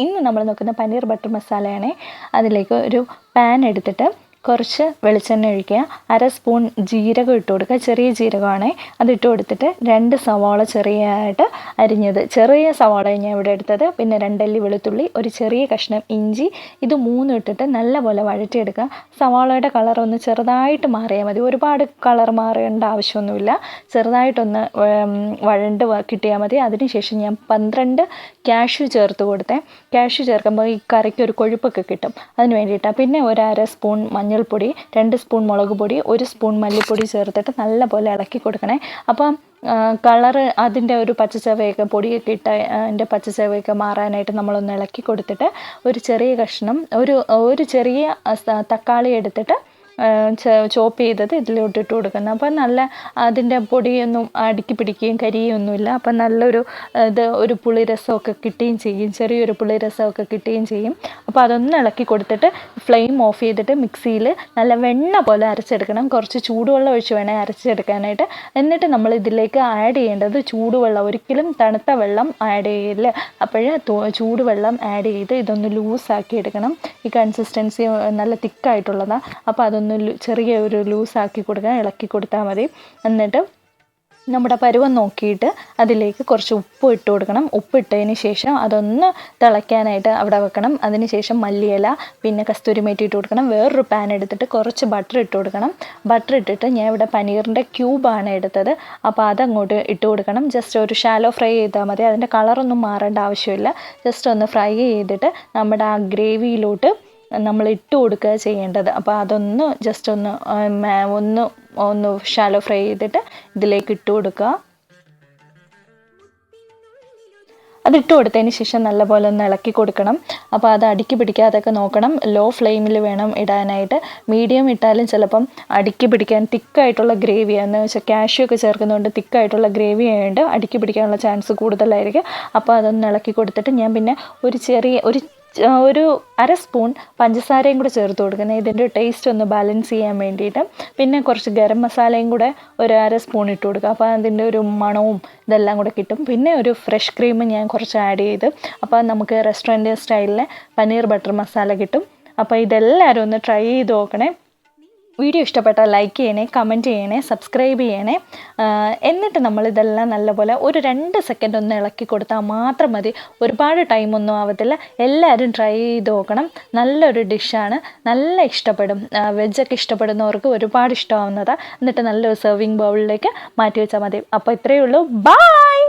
ഇന്ന് നമ്മൾ നോക്കുന്ന പനീർ ബട്ടർ മസാലയാണ്. അതിലേക്ക് ഒരു പാൻ എടുത്തിട്ട് കുറച്ച് വെളിച്ചെണ്ണ ഒഴിക്കുക, 1/2 സ്പൂൺ ജീരകം ഇട്ട് കൊടുക്കുക, ചെറിയ ജീരകമാണ്. അതിട്ട് കൊടുത്തിട്ട് 2 സവാള ചെറിയായിട്ട് അരിഞ്ഞത്, ചെറിയ സവാള ഞാൻ ഇവിടെ എടുത്തത്, പിന്നെ 2 അല്ലി വെളുത്തുള്ളി, ഒരു ചെറിയ കഷ്ണം ഇഞ്ചി, ഇത് 3 ഇട്ടിട്ട് നല്ലപോലെ വഴറ്റിയെടുക്കുക. സവാളയുടെ കളർ ഒന്ന് ചെറുതായിട്ട് മാറിയാൽ മതി, ഒരുപാട് കളർ മാറേണ്ട ആവശ്യമൊന്നുമില്ല, ചെറുതായിട്ടൊന്ന് വഴണ്ട് കിട്ടിയാൽ മതി. അതിനുശേഷം ഞാൻ 12 കാഷ്യൂ ചേർത്ത് കൊടുത്തേ. കാഷ്യൂ ചേർക്കുമ്പോൾ ഈ കറിക്ക് ഒരു കൊഴുപ്പൊക്കെ കിട്ടും, അതിന് വേണ്ടിയിട്ടാണ്. പിന്നെ ഒരു 1/2 സ്പൂൺ മഞ്ഞൾപ്പൊടി, 2 സ്പൂൺ മുളക് പൊടി, 1 സ്പൂൺ മല്ലിപ്പൊടി ചേർത്തിട്ട് നല്ലപോലെ ഇളക്കി കൊടുക്കണേ. അപ്പം കളറ് അതിൻ്റെ ഒരു പച്ചച്ചവയൊക്കെ പൊടിയൊക്കെ ഇട്ട് അതിൻ്റെ പച്ചച്ചവയൊക്കെ മാറാനായിട്ട് നമ്മളൊന്ന് ഇളക്കി കൊടുത്തിട്ട് ഒരു ചെറിയ കഷ്ണം ഒരു ചെറിയ തക്കാളി എടുത്തിട്ട് ചോപ്പ് ചെയ്തത് ഇതിലോട്ട് ഇട്ട് കൊടുക്കുന്നത്. അപ്പം നല്ല അതിൻ്റെ പൊടിയൊന്നും അടുക്കി പിടിക്കുകയും കരിയൊന്നുമില്ല. അപ്പം നല്ലൊരു ഒരു പുളിരസമൊക്കെ കിട്ടുകയും ചെയ്യും, ചെറിയൊരു പുളിരസമൊക്കെ കിട്ടുകയും ചെയ്യും. അപ്പോൾ അതൊന്ന് ഇളക്കി കൊടുത്തിട്ട് ഫ്ലെയിം ഓഫ് ചെയ്തിട്ട് മിക്സിയിൽ നല്ല വെണ്ണ പോലെ അരച്ചെടുക്കണം. കുറച്ച് ചൂടുവെള്ളം ഒഴിച്ച് വേണേൽ അരച്ചെടുക്കാനായിട്ട്. എന്നിട്ട് നമ്മൾ ഇതിലേക്ക് ആഡ് ചെയ്യേണ്ടത് ചൂടുവെള്ളം, ഒരിക്കലും തണുത്ത വെള്ളം ആഡ് ചെയ്യില്ല. അപ്പോഴേ ചൂടുവെള്ളം ആഡ് ചെയ്ത് ഇതൊന്ന് ലൂസാക്കി എടുക്കണം. ഈ കൺസിസ്റ്റൻസി നല്ല തിക്കായിട്ടുള്ളതാണ്. അപ്പോൾ അതൊന്ന് ചെറിയ ഒരു ലൂസാക്കി കൊടുക്കുക, ഇളക്കി കൊടുത്താൽ മതി. എന്നിട്ട് നമ്മുടെ പരുവം നോക്കിയിട്ട് അതിലേക്ക് കുറച്ച് ഉപ്പ് ഇട്ട് കൊടുക്കണം. ഉപ്പിട്ടതിന് ശേഷം അതൊന്ന് തിളയ്ക്കാനായിട്ട് അവിടെ വെക്കണം. അതിന് ശേഷം മല്ലിയില, പിന്നെ കസ്തൂരി മേത്തി ഇട്ട് കൊടുക്കണം. വേറൊരു പാൻ എടുത്തിട്ട് കുറച്ച് ബട്ടർ ഇട്ട് കൊടുക്കണം. ബട്ടർ ഇട്ടിട്ട് ഞാൻ ഇവിടെ പനീറിൻ്റെ ക്യൂബാണ് എടുത്തത്, അപ്പോൾ അതങ്ങോട്ട് ഇട്ട് കൊടുക്കണം. ജസ്റ്റ് ഒരു ഷാലോ ഫ്രൈ ചെയ്താൽ മതി, അതിൻ്റെ കളറൊന്നും മാറേണ്ട ആവശ്യമില്ല. ജസ്റ്റ് ഒന്ന് ഫ്രൈ ചെയ്തിട്ട് നമ്മുടെ ആ ഗ്രേവിയിലോട്ട് നമ്മൾ ഇട്ട് കൊടുക്കുക ചെയ്യേണ്ടത്. അപ്പോൾ അതൊന്ന് ജസ്റ്റ് ഒന്ന് ഷാലോ ഫ്രൈ ചെയ്തിട്ട് ഇതിലേക്ക് ഇട്ട് കൊടുക്കുക. അതിട്ട് കൊടുത്തതിന് ശേഷം നല്ലപോലെ ഒന്ന് ഇളക്കി കൊടുക്കണം. അപ്പോൾ അത് അടുക്കി പിടിക്കാതൊക്കെ നോക്കണം. ലോ ഫ്ലെയിമിൽ വേണം ഇടാനായിട്ട്. മീഡിയം ഇട്ടാലും ചിലപ്പം അടുക്കി പിടിക്കാൻ തിക്കായിട്ടുള്ള ഗ്രേവിയാണെന്ന് വെച്ചാൽ കാഷ്യൂ ഒക്കെ ചേർക്കുന്നതുകൊണ്ട് തിക്കായിട്ടുള്ള ഗ്രേവി ആയതുകൊണ്ട് അടുക്കി പിടിക്കാനുള്ള ചാൻസ് കൂടുതലായിരിക്കും. അപ്പോൾ അതൊന്ന് ഇളക്കി കൊടുത്തിട്ട് ഞാൻ പിന്നെ ഒരു 1/2 സ്പൂൺ പഞ്ചസാരയും കൂടെ ചേർത്ത് കൊടുക്കുന്നത്, ഇതിൻ്റെ ടേസ്റ്റ് ഒന്ന് ബാലൻസ് ചെയ്യാൻ വേണ്ടിയിട്ട്. പിന്നെ കുറച്ച് ഗരം മസാലയും കൂടെ ഒരു 1/2 സ്പൂൺ ഇട്ട് കൊടുക്കുക, അപ്പോൾ അതിൻ്റെ ഒരു മണവും ഇതെല്ലാം കൂടെ കിട്ടും. പിന്നെ ഒരു ഫ്രഷ് ക്രീം ഞാൻ കുറച്ച് ആഡ് ചെയ്ത്, അപ്പോൾ നമുക്ക് റെസ്റ്റോറൻറ്റ് സ്റ്റൈലിലെ പനീർ ബട്ടർ മസാല കിട്ടും. അപ്പോൾ ഇതെല്ലാവരും ഒന്ന് ട്രൈ ചെയ്ത് നോക്കണേ. വീഡിയോ ഇഷ്ടപ്പെട്ടാൽ ലൈക്ക് ചെയ്യണേ, കമൻറ്റ് ചെയ്യണേ, സബ്സ്ക്രൈബ് ചെയ്യണേ. എന്നിട്ട് നമ്മളിതെല്ലാം നല്ലപോലെ ഒരു 2 സെക്കൻഡ് ഒന്ന് ഇളക്കി കൊടുത്താൽ മാത്രം മതി, ഒരുപാട് ടൈമൊന്നും ആവത്തില്ല. എല്ലാവരും ട്രൈ ചെയ്ത് നോക്കണം. നല്ലൊരു ഡിഷാണ്, നല്ല ഇഷ്ടപ്പെടും. വെജൊക്കെ ഇഷ്ടപ്പെടുന്നവർക്ക് ഒരുപാട് ഇഷ്ടമാവുന്നതാണ്. എന്നിട്ട് നല്ലൊരു സെർവിങ് ബൗളിലേക്ക് മാറ്റി വെച്ചാൽ മതി. അപ്പോൾ ഇത്രയേ ഉള്ളൂ. ബൈ.